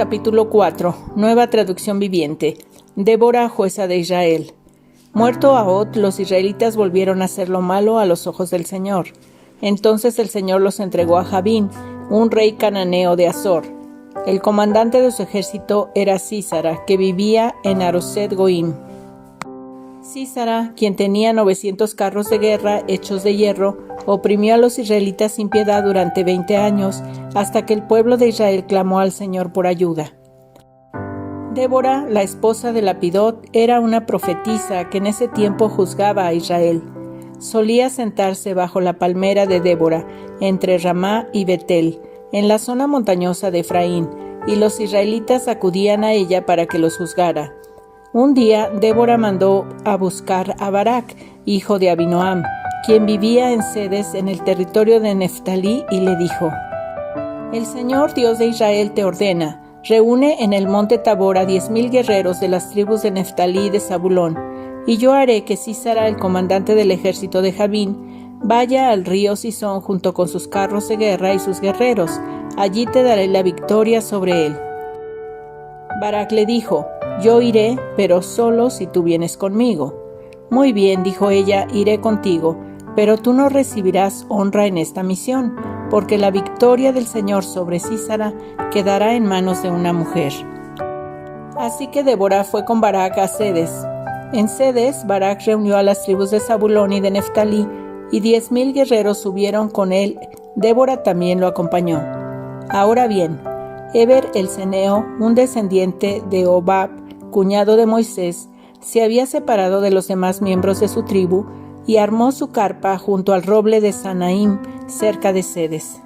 capítulo 4, nueva traducción viviente. Débora, jueza de Israel. Muerto Ahot, los israelitas volvieron a hacer lo malo a los ojos del Señor. Entonces el Señor los entregó a Jabín, un rey cananeo de Azor. El comandante de su ejército era Sísara, que vivía en Aroset Goim. Sísara, quien tenía 900 carros de guerra hechos de hierro, oprimió a los israelitas sin piedad durante 20 años, hasta que el pueblo de Israel clamó al Señor por ayuda. Débora, la esposa de Lapidot, era una profetisa que en ese tiempo juzgaba a Israel. Solía sentarse bajo la palmera de Débora, entre Ramá y Betel, en la zona montañosa de Efraín, y los israelitas acudían a ella para que los juzgara. Un día, Débora mandó a buscar a Barak, hijo de Abinoam, quien vivía en Cedes en el territorio de Neftalí, y le dijo: El Señor Dios de Israel te ordena, reúne en el monte Tabor a 10,000 guerreros de las tribus de Neftalí y de Zabulón, y yo haré que Sísara, el comandante del ejército de Jabín, vaya al río Sison junto con sus carros de guerra y sus guerreros. Allí te daré la victoria sobre él. Barak le dijo: Yo iré, pero solo si tú vienes conmigo. Muy bien, dijo ella, iré contigo, pero tú no recibirás honra en esta misión, porque la victoria del Señor sobre Sísara quedará en manos de una mujer. Así que Débora fue con Barak a Cedes. En Cedes, Barak reunió a las tribus de Zabulón y de Neftalí, y 10,000 guerreros subieron con él. Débora también lo acompañó. Ahora bien, Heber el ceneo, un descendiente de Hobab, cuñado de Moisés, se había separado de los demás miembros de su tribu y armó su carpa junto al roble de Sanaim, cerca de Cedes.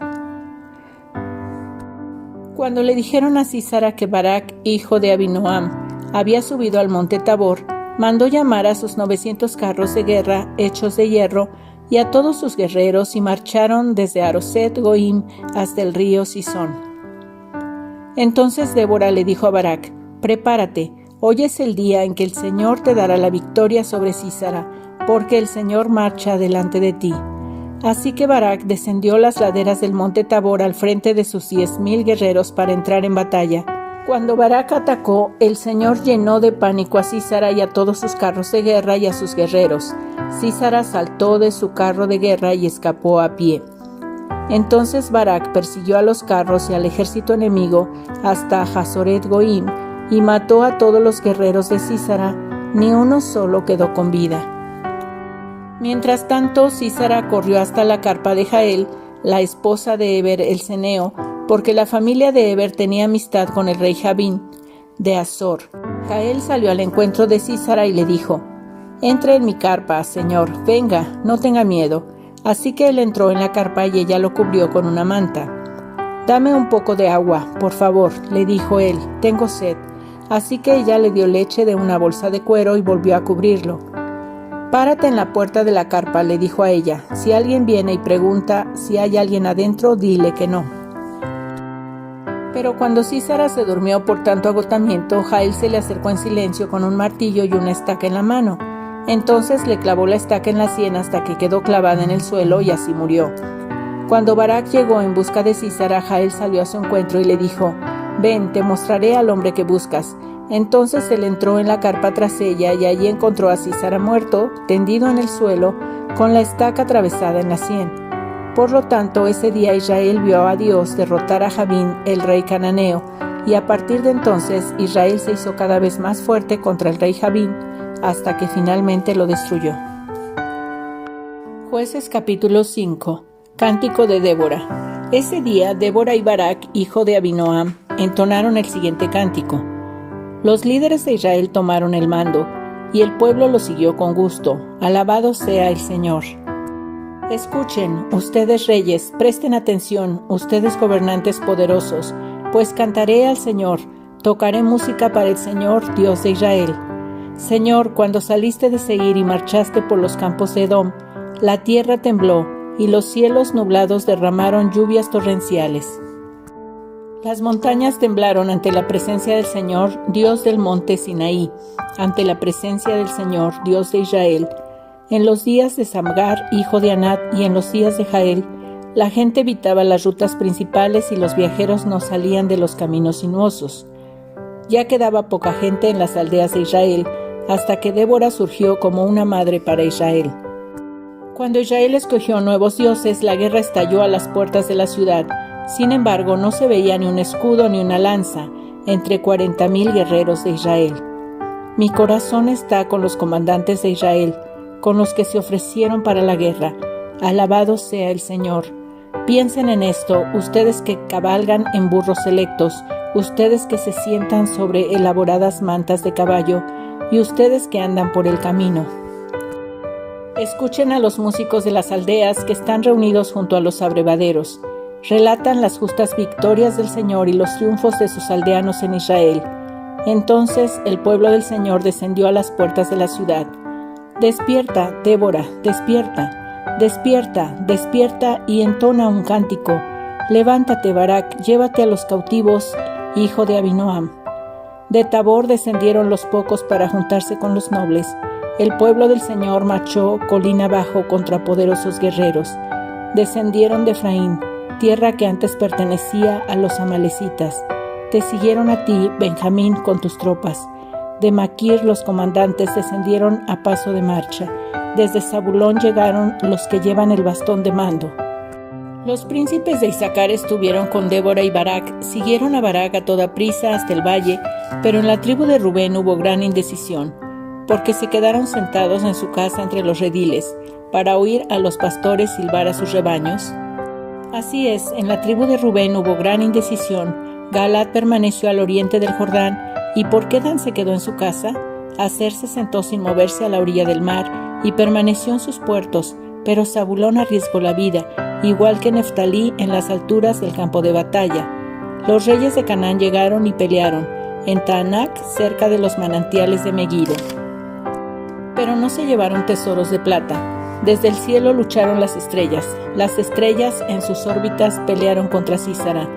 Cuando le dijeron a Sísara que Barak, hijo de Abinoam, había subido al monte Tabor, mandó llamar a sus 900 carros de guerra hechos de hierro y a todos sus guerreros, y marcharon desde Aroset Goim hasta el río Sison. Entonces Débora le dijo a Barak: Prepárate, hoy es el día en que el Señor te dará la victoria sobre Sísara, porque el Señor marcha delante de ti. Así que Barak descendió las laderas del monte Tabor al frente de sus 10,000 guerreros para entrar en batalla. Cuando Barak atacó, el Señor llenó de pánico a Sísara y a todos sus carros de guerra y a sus guerreros. Sísara saltó de su carro de guerra y escapó a pie. Entonces Barak persiguió a los carros y al ejército enemigo hasta Hazoret Goim y mató a todos los guerreros de Sísara, ni uno solo quedó con vida. Mientras tanto, Sísara corrió hasta la carpa de Jael, la esposa de Heber el ceneo, porque la familia de Heber tenía amistad con el rey Jabín de Azor. Jael salió al encuentro de Sísara y le dijo: Entre en mi carpa, señor, venga, no tenga miedo. Así que él entró en la carpa y ella lo cubrió con una manta. Dame un poco de agua, por favor, le dijo él, tengo sed. Así que ella le dio leche de una bolsa de cuero y volvió a cubrirlo. Párate en la puerta de la carpa, le dijo a ella. Si alguien viene y pregunta si hay alguien adentro, dile que no. Pero cuando Sísara se durmió por tanto agotamiento, Jael se le acercó en silencio con un martillo y una estaca en la mano. Entonces le clavó la estaca en la sien hasta que quedó clavada en el suelo y así murió. Cuando Barak llegó en busca de Sísara, Jael salió a su encuentro y le dijo: Ven, te mostraré al hombre que buscas. Entonces él entró en la carpa tras ella y allí encontró a Sísara muerto, tendido en el suelo, con la estaca atravesada en la sien. Por lo tanto, ese día Israel vio a Dios derrotar a Jabín, el rey cananeo, y a partir de entonces Israel se hizo cada vez más fuerte contra el rey Jabín, hasta que finalmente lo destruyó. Jueces capítulo 5. Cántico de Débora. Ese día Débora y Barak, hijo de Abinoam, entonaron el siguiente cántico. Los líderes de Israel tomaron el mando, y el pueblo lo siguió con gusto. Alabado sea el Señor. Escuchen, ustedes reyes, presten atención, ustedes gobernantes poderosos, pues cantaré al Señor, tocaré música para el Señor, Dios de Israel. Señor, cuando saliste de Seir y marchaste por los campos de Edom, la tierra tembló y los cielos nublados derramaron lluvias torrenciales. Las montañas temblaron ante la presencia del Señor, Dios del monte Sinaí, ante la presencia del Señor, Dios de Israel. En los días de Samgar, hijo de Anat, y en los días de Jael, La gente evitaba las rutas principales y los viajeros no salían de los caminos sinuosos. Ya quedaba poca gente en las aldeas de Israel, hasta que Débora surgió como una madre para Israel. Cuando Israel escogió nuevos dioses, la guerra estalló a las puertas de la ciudad. Sin embargo, no se veía ni un escudo ni una lanza entre 40,000 guerreros de Israel. Mi corazón está con los comandantes de Israel, con los que se ofrecieron para la guerra. Alabado sea el Señor. Piensen en esto, ustedes que cabalgan en burros selectos, ustedes que se sientan sobre elaboradas mantas de caballo, y ustedes que andan por el camino. Escuchen a los músicos de las aldeas que están reunidos junto a los abrevaderos. Relatan las justas victorias del Señor y los triunfos de sus aldeanos en Israel. Entonces el pueblo del Señor descendió a las puertas de la ciudad. Despierta, Débora, despierta, despierta, despierta y entona un cántico. Levántate, Barak, llévate a los cautivos, hijo de Abinoam. De Tabor descendieron los pocos para juntarse con los nobles. El pueblo del Señor marchó colina abajo contra poderosos guerreros. Descendieron de Efraín, tierra que antes pertenecía a los amalecitas. Te siguieron a ti, Benjamín, con tus tropas. De Maquir los comandantes descendieron a paso de marcha. Desde Zabulón llegaron los que llevan el bastón de mando. Los príncipes de Isaacar estuvieron con Débora y Barak, siguieron a Barak a toda prisa hasta el valle, pero en la tribu de Rubén hubo gran indecisión, porque se quedaron sentados en su casa entre los rediles, para oír a los pastores silbar a sus rebaños. Así es, en la tribu de Rubén hubo gran indecisión. Galaad permaneció al oriente del Jordán, ¿y por qué Dan se quedó en su casa? Aser se sentó sin moverse a la orilla del mar, y permaneció en sus puertos, pero Zabulón arriesgó la vida, igual que Neftalí en las alturas del campo de batalla. Los reyes de Canaán llegaron y pelearon, en Taanac, cerca de los manantiales de Megiddo. Pero no se llevaron tesoros de plata. Desde el cielo lucharon las estrellas en sus órbitas pelearon contra Sísara.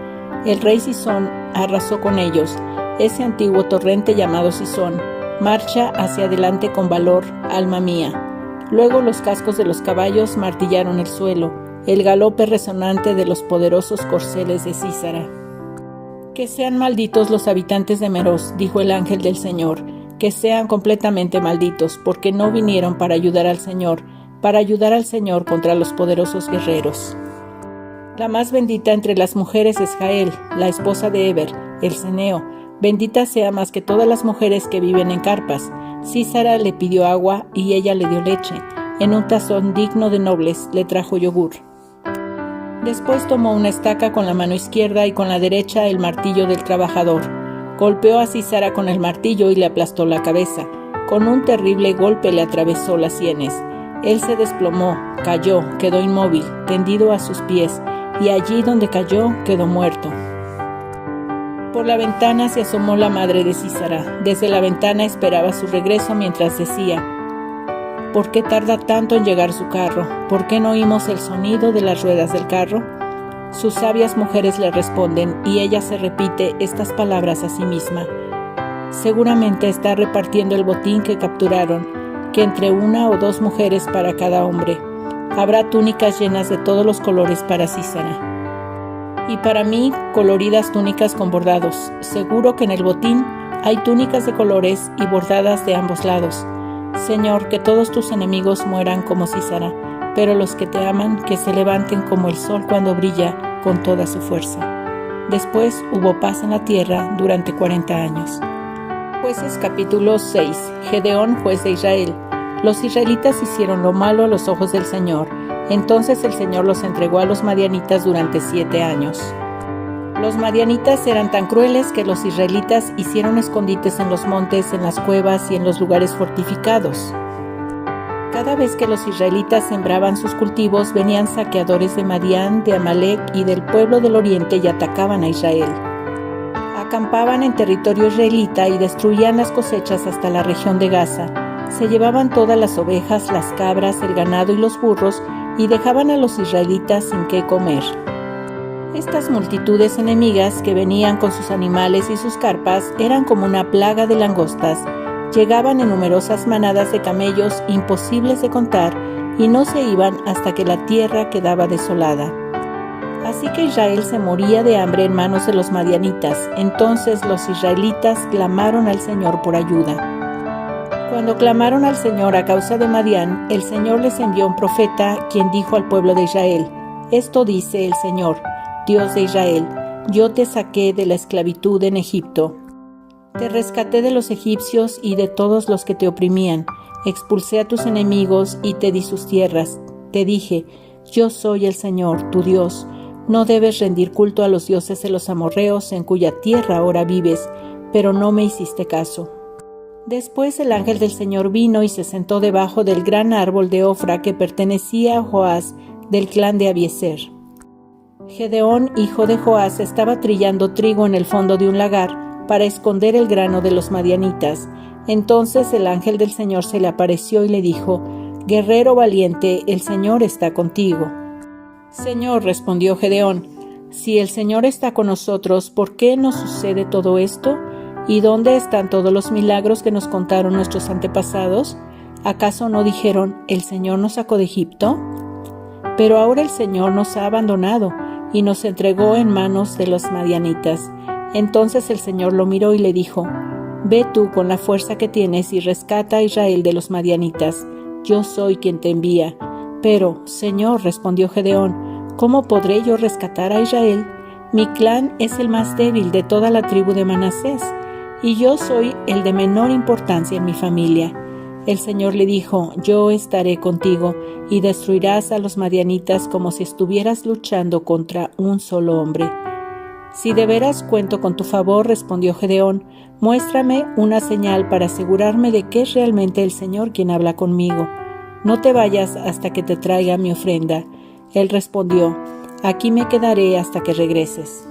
El rey Sisón arrasó con ellos, ese antiguo torrente llamado Sisón. Marcha hacia adelante con valor, alma mía. Luego los cascos de los caballos martillaron el suelo, el galope resonante de los poderosos corceles de Sísara. Que sean malditos los habitantes de Meroz, dijo el ángel del Señor, que sean completamente malditos, porque no vinieron para ayudar al Señor contra los poderosos guerreros. La más bendita entre las mujeres es Jael, la esposa de Eber, el ceneo. Bendita sea más que todas las mujeres que viven en carpas. Sísara le pidió agua y ella le dio leche. En un tazón digno de nobles le trajo yogur. Después tomó una estaca con la mano izquierda y con la derecha el martillo del trabajador. Golpeó a Sísara con el martillo y le aplastó la cabeza. Con un terrible golpe le atravesó las sienes. Él se desplomó, cayó, quedó inmóvil, tendido a sus pies, y allí donde cayó quedó muerto. Por la ventana se asomó la madre de Sísara. Desde la ventana esperaba su regreso mientras decía: ¿por qué tarda tanto en llegar su carro? ¿Por qué no oímos el sonido de las ruedas del carro? Sus sabias mujeres le responden y ella se repite estas palabras a sí misma. Seguramente está repartiendo el botín que capturaron, que entre 1 o 2 mujeres para cada hombre. Habrá túnicas llenas de todos los colores para Sísara. Y para mí, coloridas túnicas con bordados. Seguro que en el botín hay túnicas de colores y bordadas de ambos lados. Señor, que todos tus enemigos mueran como Sísara, pero los que te aman, que se levanten como el sol cuando brilla con toda su fuerza. Después hubo paz en la tierra durante 40 años. Jueces capítulo 6. Gedeón, juez de Israel. Los israelitas hicieron lo malo a los ojos del Señor. Entonces el Señor los entregó a los madianitas durante 7 años. Los madianitas eran tan crueles que los israelitas hicieron escondites en los montes, en las cuevas y en los lugares fortificados. Cada vez que los israelitas sembraban sus cultivos, venían saqueadores de Madián, de Amalec y del pueblo del oriente y atacaban a Israel. Acampaban en territorio israelita y destruían las cosechas hasta la región de Gaza. Se llevaban todas las ovejas, las cabras, el ganado y los burros y dejaban a los israelitas sin qué comer. Estas multitudes enemigas que venían con sus animales y sus carpas eran como una plaga de langostas. Llegaban en numerosas manadas de camellos imposibles de contar y no se iban hasta que la tierra quedaba desolada. Así que Israel se moría de hambre en manos de los madianitas. Entonces los israelitas clamaron al Señor por ayuda. Cuando clamaron al Señor a causa de Madián, el Señor les envió un profeta, quien dijo al pueblo de Israel: Esto dice el Señor, Dios de Israel: Yo te saqué de la esclavitud en Egipto. Te rescaté de los egipcios y de todos los que te oprimían. Expulsé a tus enemigos y te di sus tierras. Te dije: Yo soy el Señor, tu Dios. No debes rendir culto a los dioses de los amorreos en cuya tierra ahora vives, pero no me hiciste caso. Después el ángel del Señor vino y se sentó debajo del gran árbol de Ofra que pertenecía a Joás del clan de Abiezer. Gedeón, hijo de Joás, estaba trillando trigo en el fondo de un lagar para esconder el grano de los madianitas. Entonces el ángel del Señor se le apareció y le dijo: Guerrero valiente, el Señor está contigo. Señor, respondió Gedeón, si el Señor está con nosotros, ¿por qué nos sucede todo esto? ¿Y dónde están todos los milagros que nos contaron nuestros antepasados? ¿Acaso no dijeron: el Señor nos sacó de Egipto? Pero ahora el Señor nos ha abandonado y nos entregó en manos de los madianitas. Entonces el Señor lo miró y le dijo: Ve tú con la fuerza que tienes y rescata a Israel de los madianitas. Yo soy quien te envía. Pero, Señor, respondió Gedeón, ¿cómo podré yo rescatar a Israel? Mi clan es el más débil de toda la tribu de Manasés, y yo soy el de menor importancia en mi familia. El Señor le dijo: Yo estaré contigo, y destruirás a los madianitas como si estuvieras luchando contra un solo hombre. Si de veras cuento con tu favor, respondió Gedeón, muéstrame una señal para asegurarme de que es realmente el Señor quien habla conmigo. No te vayas hasta que te traiga mi ofrenda. Él respondió: Aquí me quedaré hasta que regreses.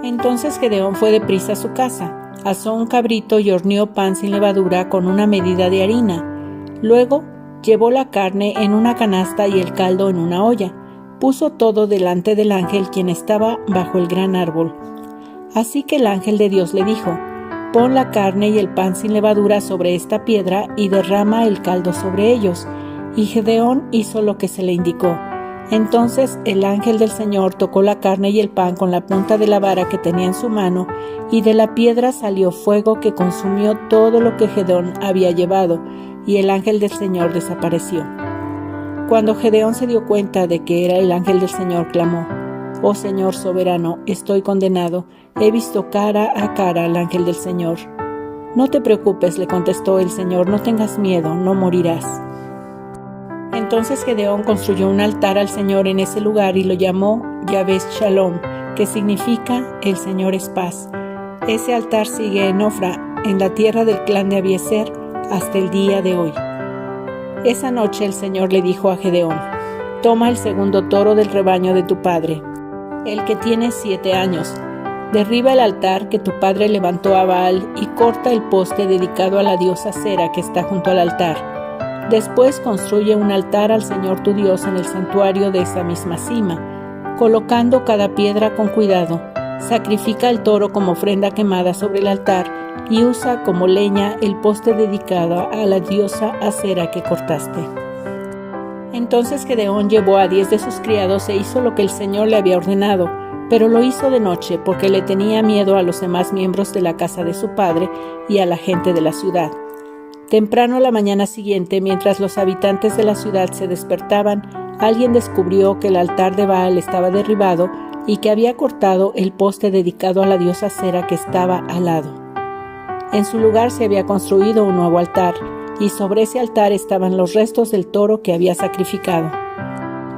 Entonces Gedeón fue deprisa a su casa, asó un cabrito y horneó pan sin levadura con una medida de harina. Luego llevó la carne en una canasta y el caldo en una olla. Puso todo delante del ángel quien estaba bajo el gran árbol. Así que el ángel de Dios le dijo: Pon la carne y el pan sin levadura sobre esta piedra y derrama el caldo sobre ellos. Y Gedeón hizo lo que se le indicó. Entonces el ángel del Señor tocó la carne y el pan con la punta de la vara que tenía en su mano, y de la piedra salió fuego que consumió todo lo que Gedeón había llevado, y el ángel del Señor desapareció. Cuando Gedeón se dio cuenta de que era el ángel del Señor, clamó: Oh Señor soberano, estoy condenado, he visto cara a cara al ángel del Señor. No te preocupes, le contestó el Señor, no tengas miedo, no morirás. Entonces Gedeón construyó un altar al Señor en ese lugar y lo llamó Yahvés Shalom, que significa el Señor es paz. Ese altar sigue en Ofra, en la tierra del clan de Abiezer, hasta el día de hoy. Esa noche el Señor le dijo a Gedeón: Toma el segundo toro del rebaño de tu padre, el que tiene 7 años. Derriba el altar que tu padre levantó a Baal y corta el poste dedicado a la diosa Cera que está junto al altar. Después construye un altar al Señor tu Dios en el santuario de esa misma cima, colocando cada piedra con cuidado. Sacrifica el toro como ofrenda quemada sobre el altar y usa como leña el poste dedicado a la diosa Acera que cortaste. Entonces Gedeón llevó a 10 de sus criados e hizo lo que el Señor le había ordenado, pero lo hizo de noche porque le tenía miedo a los demás miembros de la casa de su padre y a la gente de la ciudad. Temprano a la mañana siguiente, mientras los habitantes de la ciudad se despertaban, alguien descubrió que el altar de Baal estaba derribado y que había cortado el poste dedicado a la diosa Cera que estaba al lado. En su lugar se había construido un nuevo altar, y sobre ese altar estaban los restos del toro que había sacrificado.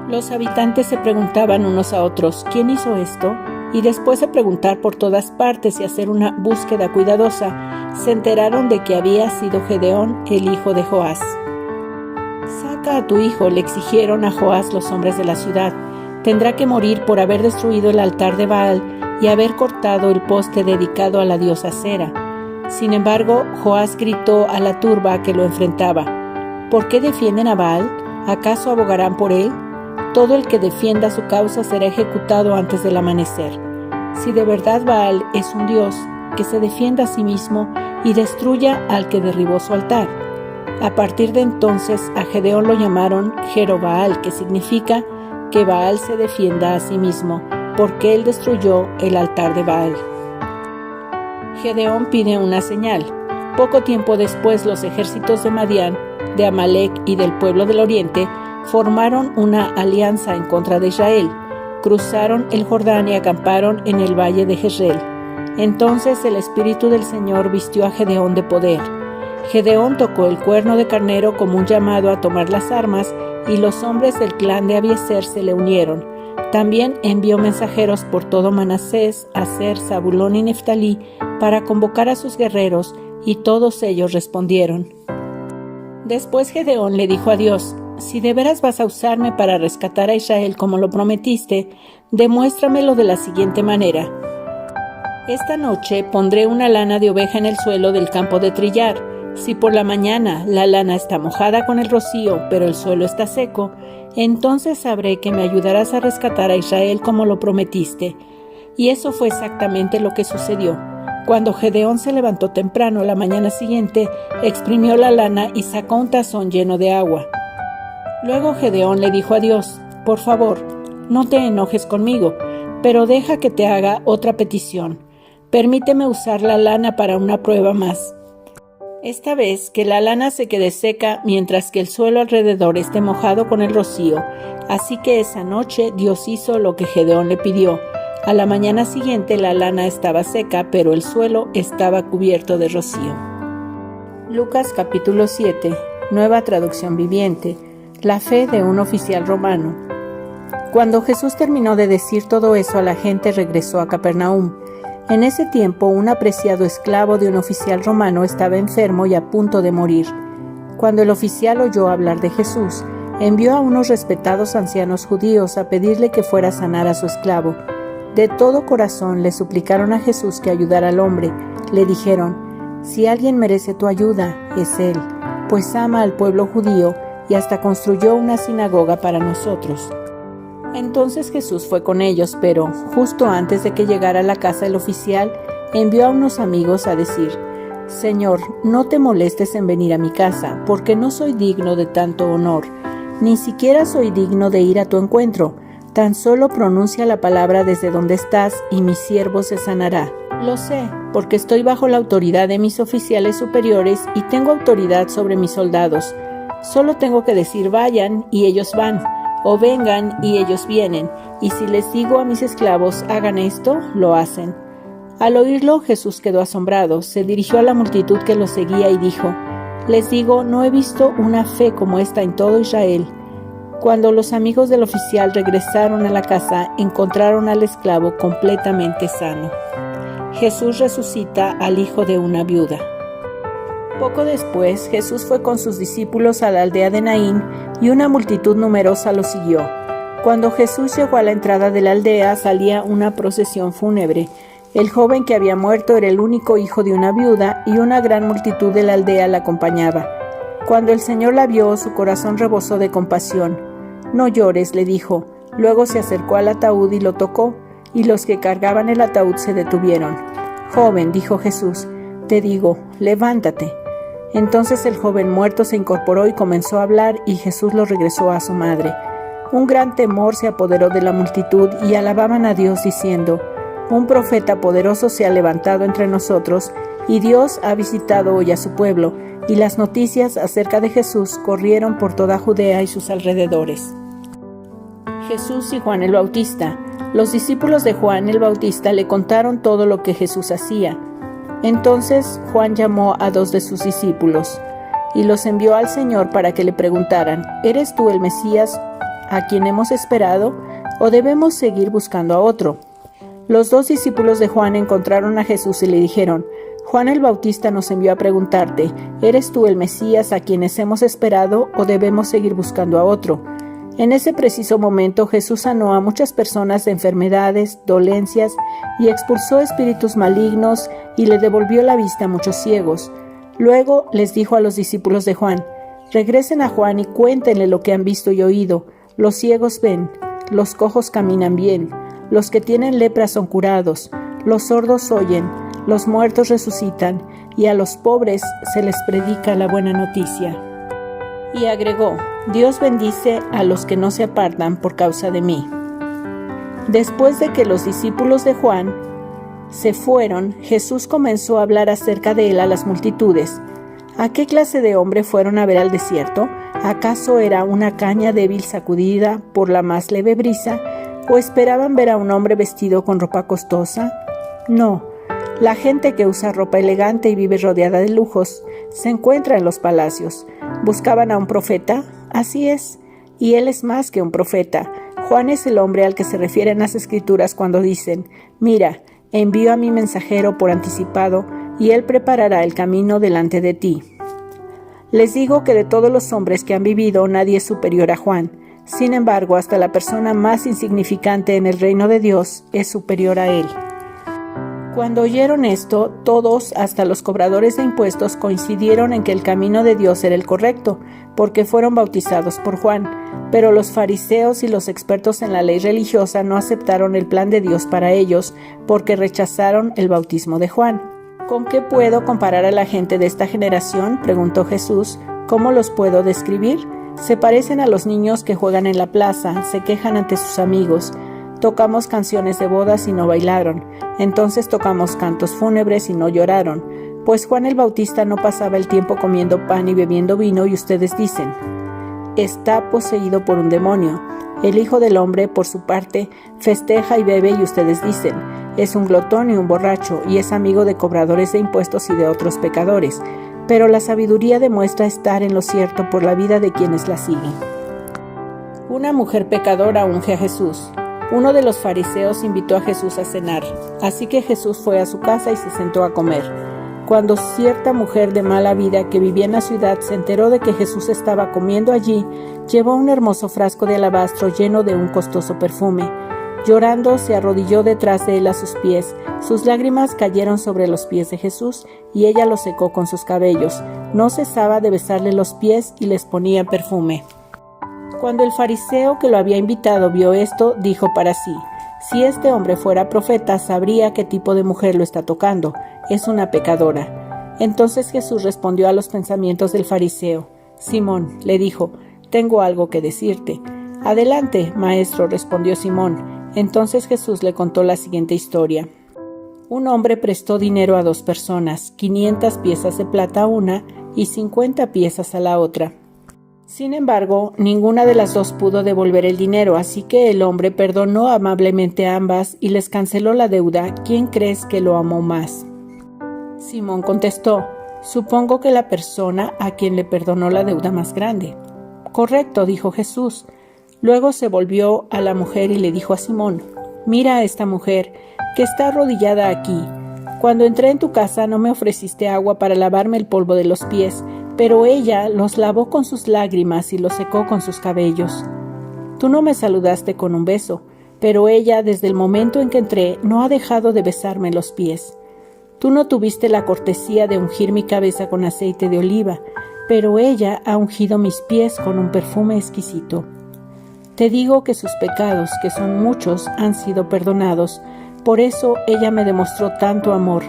Los habitantes se preguntaban unos a otros: ¿quién hizo esto? Y después de preguntar por todas partes y hacer una búsqueda cuidadosa, se enteraron de que había sido Gedeón, el hijo de Joás. «Saca a tu hijo», le exigieron a Joás los hombres de la ciudad. «Tendrá que morir por haber destruido el altar de Baal y haber cortado el poste dedicado a la diosa Cera». Sin embargo, Joás gritó a la turba que lo enfrentaba: «¿Por qué defienden a Baal? ¿Acaso abogarán por él? Todo el que defienda su causa será ejecutado antes del amanecer. Si de verdad Baal es un dios, que se defienda a sí mismo y destruya al que derribó su altar». A partir de entonces a Gedeón lo llamaron Jerobaal, que significa que Baal se defienda a sí mismo, porque él destruyó el altar de Baal. Gedeón pide una señal. Poco tiempo después, los ejércitos de Madián, de Amalec y del pueblo del oriente formaron una alianza en contra de Israel. Cruzaron el Jordán y acamparon en el valle de Jezreel. Entonces el Espíritu del Señor vistió a Gedeón de poder. Gedeón tocó el cuerno de carnero como un llamado a tomar las armas, y los hombres del clan de Abiezer se le unieron. También envió mensajeros por todo Manasés, Aser, Zabulón y Neftalí para convocar a sus guerreros, y todos ellos respondieron. Después Gedeón le dijo a Dios: si de veras vas a usarme para rescatar a Israel como lo prometiste, demuéstramelo de la siguiente manera. Esta noche pondré una lana de oveja en el suelo del campo de trillar. Si por la mañana la lana está mojada con el rocío, pero el suelo está seco, entonces sabré que me ayudarás a rescatar a Israel como lo prometiste. Y eso fue exactamente lo que sucedió. Cuando Gedeón se levantó temprano la mañana siguiente, exprimió la lana y sacó un tazón lleno de agua. Luego Gedeón le dijo a Dios: por favor, no te enojes conmigo, pero deja que te haga otra petición. Permíteme usar la lana para una prueba más. Esta vez que la lana se quede seca mientras que el suelo alrededor esté mojado con el rocío. Así que esa noche Dios hizo lo que Gedeón le pidió. A la mañana siguiente la lana estaba seca, pero el suelo estaba cubierto de rocío. Lucas capítulo 7, Nueva Traducción Viviente. La fe de un oficial romano. Cuando Jesús terminó de decir todo eso a la gente, regresó a Capernaum. En ese tiempo, un apreciado esclavo de un oficial romano estaba enfermo y a punto de morir. Cuando el oficial oyó hablar de Jesús, envió a unos respetados ancianos judíos a pedirle que fuera a sanar a su esclavo. De todo corazón le suplicaron a Jesús que ayudara al hombre. Le dijeron: si alguien merece tu ayuda, es él, pues ama al pueblo judío y hasta construyó una sinagoga para nosotros. Entonces Jesús fue con ellos, pero justo antes de que llegara a la casa del oficial, envió a unos amigos a decir: Señor, no te molestes en venir a mi casa, porque no soy digno de tanto honor, ni siquiera soy digno de ir a tu encuentro. Tan solo pronuncia la palabra desde donde estás y mi siervo se sanará. Lo sé, porque estoy bajo la autoridad de mis oficiales superiores y tengo autoridad sobre mis soldados. Solo tengo que decir vayan y ellos van, o vengan y ellos vienen, y si les digo a mis esclavos hagan esto, lo hacen. Al oírlo, Jesús quedó asombrado, se dirigió a la multitud que lo seguía y dijo: les digo, no he visto una fe como esta en todo Israel. Cuando los amigos del oficial regresaron a la casa, encontraron al esclavo completamente sano. Jesús resucita al hijo de una viuda. Poco después, Jesús fue con sus discípulos a la aldea de Naín y una multitud numerosa lo siguió. Cuando Jesús llegó a la entrada de la aldea, salía una procesión fúnebre. El joven que había muerto era el único hijo de una viuda y una gran multitud de la aldea la acompañaba. Cuando el Señor la vio, su corazón rebosó de compasión. «No llores», le dijo. Luego se acercó al ataúd y lo tocó, y los que cargaban el ataúd se detuvieron. «Joven», dijo Jesús, «te digo, levántate». Entonces el joven muerto se incorporó y comenzó a hablar, y Jesús lo regresó a su madre. Un gran temor se apoderó de la multitud y alababan a Dios diciendo: «Un profeta poderoso se ha levantado entre nosotros, y Dios ha visitado hoy a su pueblo». Y las noticias acerca de Jesús corrieron por toda Judea y sus alrededores. Jesús y Juan el Bautista. Los discípulos de Juan el Bautista le contaron todo lo que Jesús hacía. Entonces Juan llamó a 2 de sus discípulos y los envió al Señor para que le preguntaran: ¿eres tú el Mesías a quien hemos esperado, o debemos seguir buscando a otro? Los 2 discípulos de Juan encontraron a Jesús y le dijeron: Juan el Bautista nos envió a preguntarte: ¿eres tú el Mesías a quienes hemos esperado, o debemos seguir buscando a otro? En ese preciso momento Jesús sanó a muchas personas de enfermedades, dolencias, y expulsó espíritus malignos, y le devolvió la vista a muchos ciegos. Luego les dijo a los discípulos de Juan: regresen a Juan y cuéntenle lo que han visto y oído. Los ciegos ven, los cojos caminan bien, los que tienen lepra son curados, los sordos oyen, los muertos resucitan, y a los pobres se les predica la buena noticia. Y agregó: Dios bendice a los que no se apartan por causa de mí. Después de que los discípulos de Juan se fueron, Jesús comenzó a hablar acerca de él a las multitudes. ¿A qué clase de hombre fueron a ver al desierto? ¿Acaso era una caña débil sacudida por la más leve brisa? ¿O esperaban ver a un hombre vestido con ropa costosa? No, la gente que usa ropa elegante y vive rodeada de lujos se encuentra en los palacios. ¿Buscaban a un profeta? Así es, y él es más que un profeta. Juan es el hombre al que se refieren las Escrituras cuando dicen: Mira, envío a mi mensajero por anticipado, y él preparará el camino delante de ti. Les digo que de todos los hombres que han vivido, nadie es superior a Juan. Sin embargo, hasta la persona más insignificante en el reino de Dios es superior a él. Cuando oyeron esto, todos, hasta los cobradores de impuestos, coincidieron en que el camino de Dios era el correcto, porque fueron bautizados por Juan. Pero los fariseos y los expertos en la ley religiosa no aceptaron el plan de Dios para ellos, porque rechazaron el bautismo de Juan. ¿Con qué puedo comparar a la gente de esta generación?, preguntó Jesús. ¿Cómo los puedo describir? Se parecen a los niños que juegan en la plaza, se quejan ante sus amigos. Tocamos canciones de bodas y no bailaron. Entonces tocamos cantos fúnebres y no lloraron. Pues Juan el Bautista no pasaba el tiempo comiendo pan y bebiendo vino, y ustedes dicen: está poseído por un demonio. El Hijo del Hombre, por su parte, festeja y bebe, y ustedes dicen: es un glotón y un borracho, y es amigo de cobradores de impuestos y de otros pecadores. Pero la sabiduría demuestra estar en lo cierto por la vida de quienes la siguen. Una mujer pecadora unge a Jesús. Uno de los fariseos invitó a Jesús a cenar, así que Jesús fue a su casa y se sentó a comer. Cuando cierta mujer de mala vida que vivía en la ciudad se enteró de que Jesús estaba comiendo allí, llevó un hermoso frasco de alabastro lleno de un costoso perfume. Llorando, se arrodilló detrás de él a sus pies. Sus lágrimas cayeron sobre los pies de Jesús, y ella los secó con sus cabellos. No cesaba de besarle los pies y les ponía perfume. Cuando el fariseo que lo había invitado vio esto, dijo para sí: si este hombre fuera profeta, sabría qué tipo de mujer lo está tocando. Es una pecadora. Entonces Jesús respondió a los pensamientos del fariseo. Simón, le dijo, tengo algo que decirte. Adelante, maestro, respondió Simón. Entonces Jesús le contó la siguiente historia. Un hombre prestó dinero a 2 personas, 500 piezas de plata a una y 50 piezas a la otra. Sin embargo, ninguna de las 2 pudo devolver el dinero, así que el hombre perdonó amablemente a ambas y les canceló la deuda. ¿Quién crees que lo amó más? Simón contestó, supongo que la persona a quien le perdonó la deuda más grande. Correcto, dijo Jesús. Luego se volvió a la mujer y le dijo a Simón, mira a esta mujer que está arrodillada aquí. Cuando entré en tu casa no me ofreciste agua para lavarme el polvo de los pies, pero ella los lavó con sus lágrimas y los secó con sus cabellos. Tú no me saludaste con un beso, pero ella desde el momento en que entré no ha dejado de besarme los pies. Tú no tuviste la cortesía de ungir mi cabeza con aceite de oliva, pero ella ha ungido mis pies con un perfume exquisito. Te digo que sus pecados, que son muchos, han sido perdonados. Por eso ella me demostró tanto amor.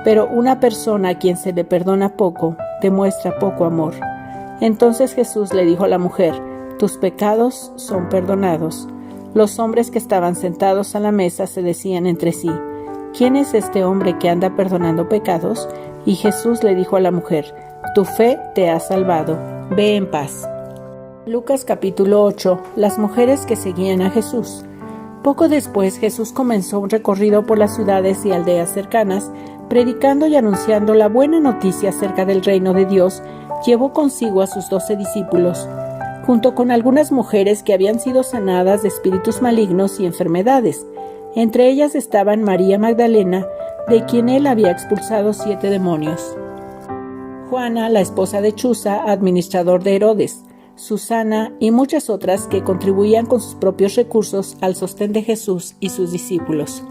Pero una persona a quien se le perdona poco, demuestra poco amor. Entonces Jesús le dijo a la mujer, tus pecados son perdonados. Los hombres que estaban sentados a la mesa se decían entre sí, ¿quién es este hombre que anda perdonando pecados? Y Jesús le dijo a la mujer, tu fe te ha salvado, ve en paz. Lucas capítulo 8. Las mujeres que seguían a Jesús. Poco después Jesús comenzó un recorrido por las ciudades y aldeas cercanas, predicando y anunciando la buena noticia acerca del reino de Dios. Llevó consigo a sus 12 discípulos, junto con algunas mujeres que habían sido sanadas de espíritus malignos y enfermedades. Entre ellas estaban María Magdalena, de quien él había expulsado 7 demonios. Juana, la esposa de Chuza, administrador de Herodes, Susana y muchas otras que contribuían con sus propios recursos al sostén de Jesús y sus discípulos.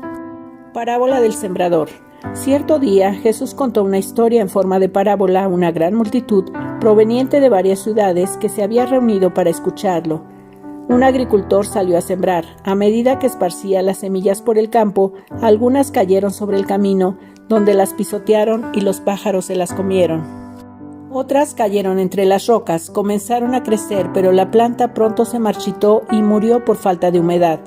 Parábola del sembrador. Cierto día, Jesús contó una historia en forma de parábola a una gran multitud proveniente de varias ciudades que se había reunido para escucharlo. Un agricultor salió a sembrar. A medida que esparcía las semillas por el campo, algunas cayeron sobre el camino, donde las pisotearon y los pájaros se las comieron. Otras cayeron entre las rocas, comenzaron a crecer, pero la planta pronto se marchitó y murió por falta de humedad.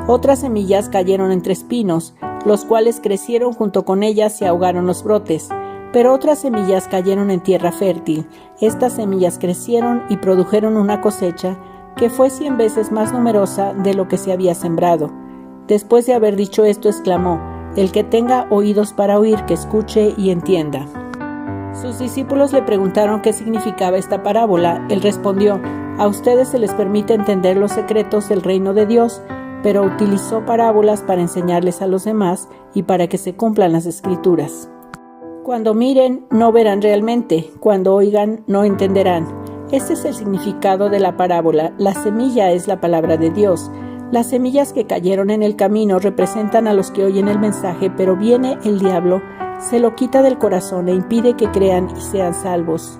Otras semillas cayeron entre espinos, los cuales crecieron junto con ellas y ahogaron los brotes. Pero otras semillas cayeron en tierra fértil. Estas semillas crecieron y produjeron una cosecha que fue 100 veces más numerosa de lo que se había sembrado. Después de haber dicho esto, exclamó: «El que tenga oídos para oír, que escuche y entienda». Sus discípulos le preguntaron qué significaba esta parábola. Él respondió: «A ustedes se les permite entender los secretos del reino de Dios», pero utilizó parábolas para enseñarles a los demás y para que se cumplan las Escrituras. Cuando miren, no verán realmente; cuando oigan, no entenderán. Este es el significado de la parábola. La semilla es la palabra de Dios. Las semillas que cayeron en el camino representan a los que oyen el mensaje, pero viene el diablo, se lo quita del corazón e impide que crean y sean salvos.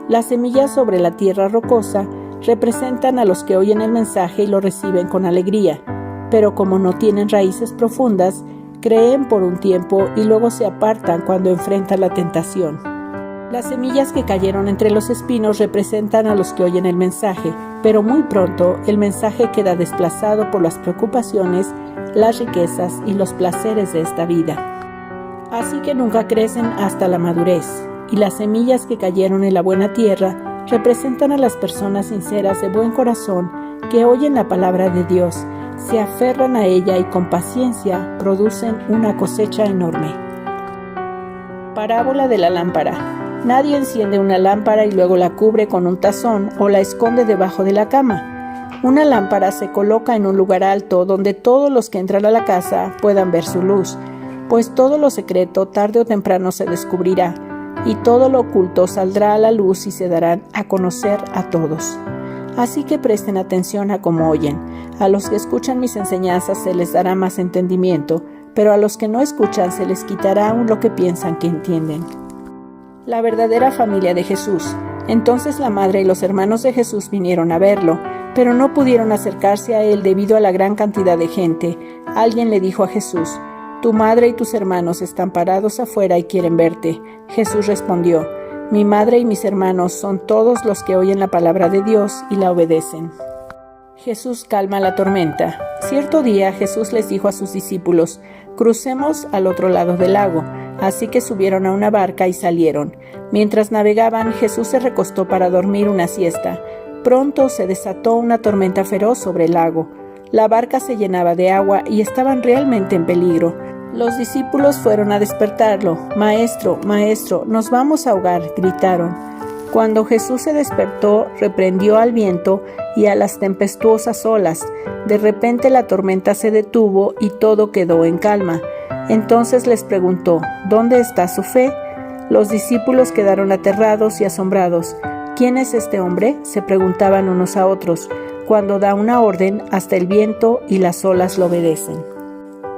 Las semillas sobre la tierra rocosa representan a los que oyen el mensaje y lo reciben con alegría, pero como no tienen raíces profundas, creen por un tiempo y luego se apartan cuando enfrentan la tentación. Las semillas que cayeron entre los espinos representan a los que oyen el mensaje, pero muy pronto el mensaje queda desplazado por las preocupaciones, las riquezas y los placeres de esta vida. Así que nunca crecen hasta la madurez. Y las semillas que cayeron en la buena tierra representan a las personas sinceras de buen corazón que oyen la palabra de Dios, se aferran a ella y con paciencia producen una cosecha enorme. Parábola de la lámpara. Nadie enciende una lámpara y luego la cubre con un tazón o la esconde debajo de la cama. Una lámpara se coloca en un lugar alto donde todos los que entran a la casa puedan ver su luz, pues todo lo secreto tarde o temprano se descubrirá, y todo lo oculto saldrá a la luz y se darán a conocer a todos. Así que presten atención a cómo oyen. A los que escuchan mis enseñanzas se les dará más entendimiento, pero a los que no escuchan se les quitará aún lo que piensan que entienden. La verdadera familia de Jesús. Entonces la madre y los hermanos de Jesús vinieron a verlo, pero no pudieron acercarse a él debido a la gran cantidad de gente. Alguien le dijo a Jesús: «Tu madre y tus hermanos están parados afuera y quieren verte». Jesús respondió: «Mi madre y mis hermanos son todos los que oyen la palabra de Dios y la obedecen». Jesús calma la tormenta. Cierto día Jesús les dijo a sus discípulos: «Crucemos al otro lado del lago». Así que subieron a una barca y salieron. Mientras navegaban, Jesús se recostó para dormir una siesta. Pronto se desató una tormenta feroz sobre el lago. La barca se llenaba de agua y estaban realmente en peligro. Los discípulos fueron a despertarlo. «Maestro, maestro, nos vamos a ahogar», gritaron. Cuando Jesús se despertó, reprendió al viento y a las tempestuosas olas. De repente la tormenta se detuvo y todo quedó en calma. Entonces les preguntó: «¿Dónde está su fe?». Los discípulos quedaron aterrados y asombrados. «¿Quién es este hombre?», se preguntaban unos a otros. Cuando da una orden, hasta el viento y las olas lo obedecen.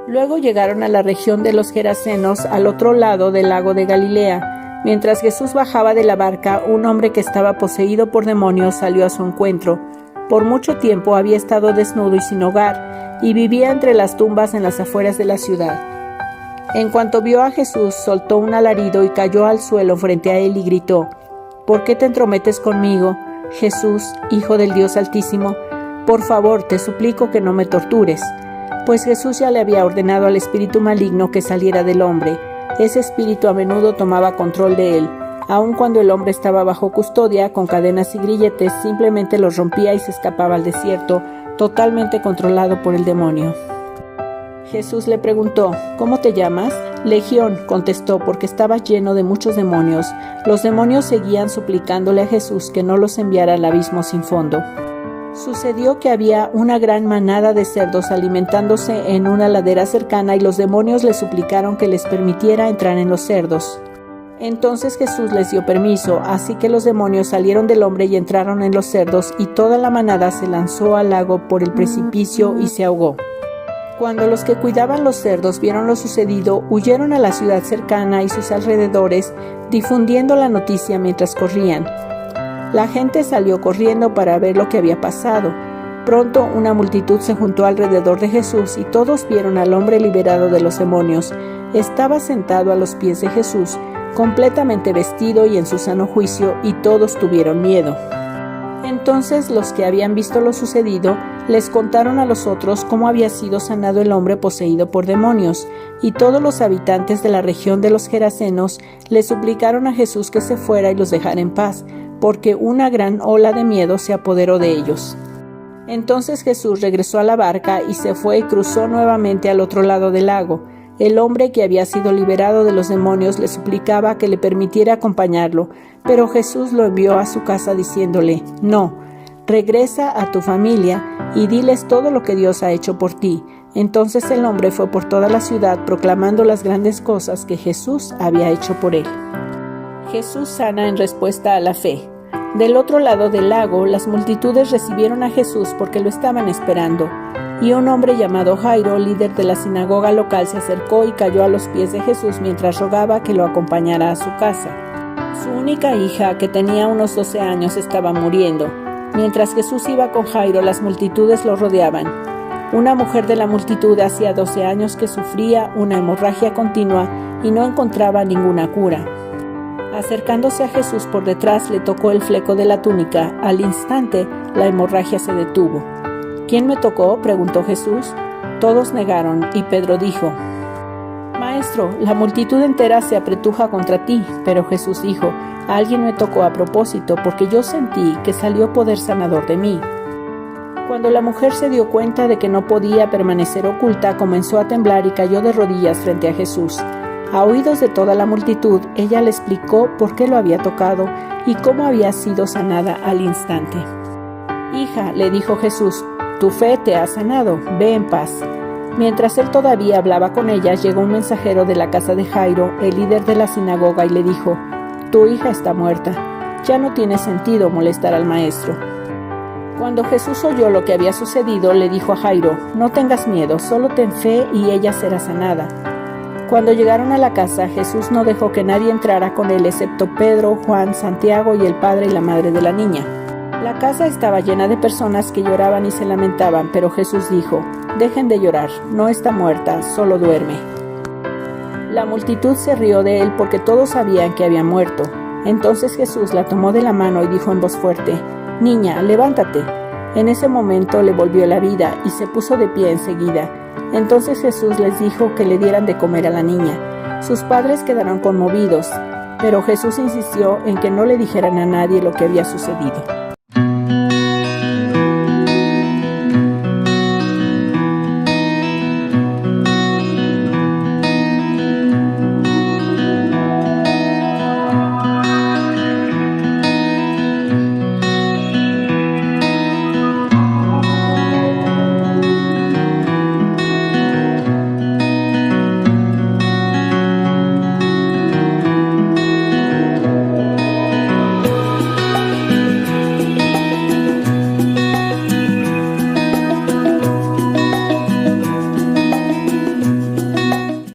Luego llegaron a la región de los Gerasenos, al otro lado del lago de Galilea. Mientras Jesús bajaba de la barca, un hombre que estaba poseído por demonios salió a su encuentro. Por mucho tiempo había estado desnudo y sin hogar, y vivía entre las tumbas en las afueras de la ciudad. En cuanto vio a Jesús, soltó un alarido y cayó al suelo frente a él y gritó: «¿Por qué te entrometes conmigo, Jesús, Hijo del Dios Altísimo? Por favor, te suplico que no me tortures». Pues Jesús ya le había ordenado al espíritu maligno que saliera del hombre. Ese espíritu a menudo tomaba control de él. Aun cuando el hombre estaba bajo custodia, con cadenas y grilletes, simplemente los rompía y se escapaba al desierto, totalmente controlado por el demonio. Jesús le preguntó: «¿Cómo te llamas?». «Legión», contestó, porque estaba lleno de muchos demonios. Los demonios seguían suplicándole a Jesús que no los enviara al abismo sin fondo. Sucedió que había una gran manada de cerdos alimentándose en una ladera cercana y los demonios le suplicaron que les permitiera entrar en los cerdos. Entonces Jesús les dio permiso, así que los demonios salieron del hombre y entraron en los cerdos, y toda la manada se lanzó al lago por el precipicio y se ahogó. Cuando los que cuidaban los cerdos vieron lo sucedido, huyeron a la ciudad cercana y sus alrededores, difundiendo la noticia mientras corrían. La gente salió corriendo para ver lo que había pasado. Pronto una multitud se juntó alrededor de Jesús y todos vieron al hombre liberado de los demonios. Estaba sentado a los pies de Jesús, completamente vestido y en su sano juicio, y todos tuvieron miedo. Entonces los que habían visto lo sucedido les contaron a los otros cómo había sido sanado el hombre poseído por demonios, y todos los habitantes de la región de los Gerasenos le suplicaron a Jesús que se fuera y los dejara en paz, porque una gran ola de miedo se apoderó de ellos. Entonces Jesús regresó a la barca y se fue y cruzó nuevamente al otro lado del lago. El hombre que había sido liberado de los demonios le suplicaba que le permitiera acompañarlo, pero Jesús lo envió a su casa diciéndole: «No, regresa a tu familia y diles todo lo que Dios ha hecho por ti». Entonces el hombre fue por toda la ciudad proclamando las grandes cosas que Jesús había hecho por él. Jesús sana en respuesta a la fe. Del otro lado del lago, las multitudes recibieron a Jesús porque lo estaban esperando. Y un hombre llamado Jairo, líder de la sinagoga local, se acercó y cayó a los pies de Jesús mientras rogaba que lo acompañara a su casa. Su única hija, que tenía unos 12 años, estaba muriendo. Mientras Jesús iba con Jairo, las multitudes lo rodeaban. Una mujer de la multitud hacía 12 años que sufría una hemorragia continua y no encontraba ninguna cura. Acercándose a Jesús por detrás, le tocó el fleco de la túnica. Al instante, la hemorragia se detuvo. «¿Quién me tocó?», preguntó Jesús. Todos negaron, y Pedro dijo: «Maestro, la multitud entera se apretuja contra ti». Pero Jesús dijo: «Alguien me tocó a propósito, porque yo sentí que salió poder sanador de mí». Cuando la mujer se dio cuenta de que no podía permanecer oculta, comenzó a temblar y cayó de rodillas frente a Jesús. A oídos de toda la multitud, ella le explicó por qué lo había tocado y cómo había sido sanada al instante. «Hija», le dijo Jesús, «tu fe te ha sanado, ve en paz». Mientras él todavía hablaba con ella, llegó un mensajero de la casa de Jairo, el líder de la sinagoga, y le dijo: «Tu hija está muerta, ya no tiene sentido molestar al maestro». Cuando Jesús oyó lo que había sucedido, le dijo a Jairo: «No tengas miedo, solo ten fe y ella será sanada». Cuando llegaron a la casa, Jesús no dejó que nadie entrara con él excepto Pedro, Juan, Santiago y el padre y la madre de la niña. La casa estaba llena de personas que lloraban y se lamentaban, pero Jesús dijo: «Dejen de llorar, no está muerta, solo duerme». La multitud se rió de él porque todos sabían que había muerto. Entonces Jesús la tomó de la mano y dijo en voz fuerte: «Niña, levántate». En ese momento le volvió la vida y se puso de pie enseguida. Entonces Jesús les dijo que le dieran de comer a la niña. Sus padres quedaron conmovidos, pero Jesús insistió en que no le dijeran a nadie lo que había sucedido.